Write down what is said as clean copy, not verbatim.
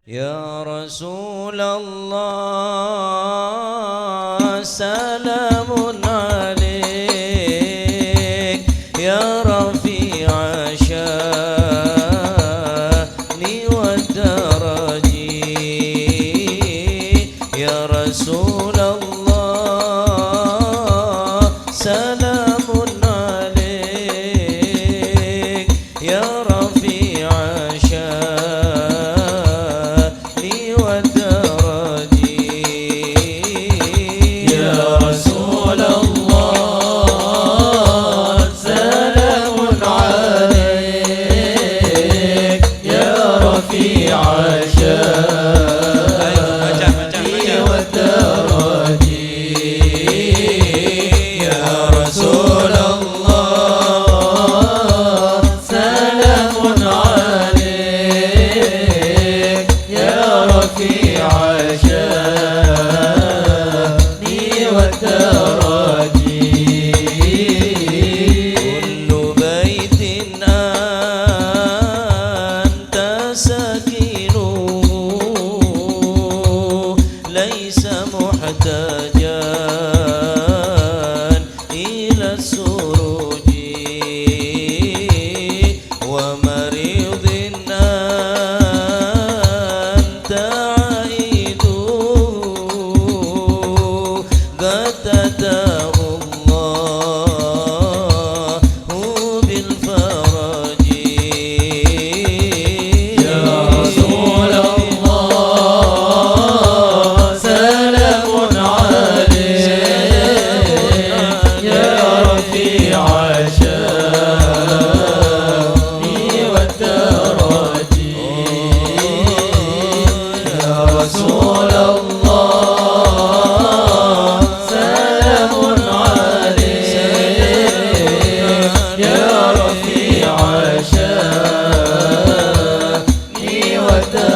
يا رسول الله سلام عليك يا رفيع شاني والدرج يا رسول الله سلام عليك يا رفيع شاني والدرج يا رسول الله سلام عليك يا رفيع شاني والدرج يا رسول الله سلام عليك يا رفيع شاني والدرج كل بيت أنت سكينه ليس محتاجا إلى السروج ومريض أنت عائده قد أتاه الله بالفرج يا رسول الله سلام عليك يا رفيع شاني والدرج يا رسول الله سلام عليك يا رفيع شاني والدرج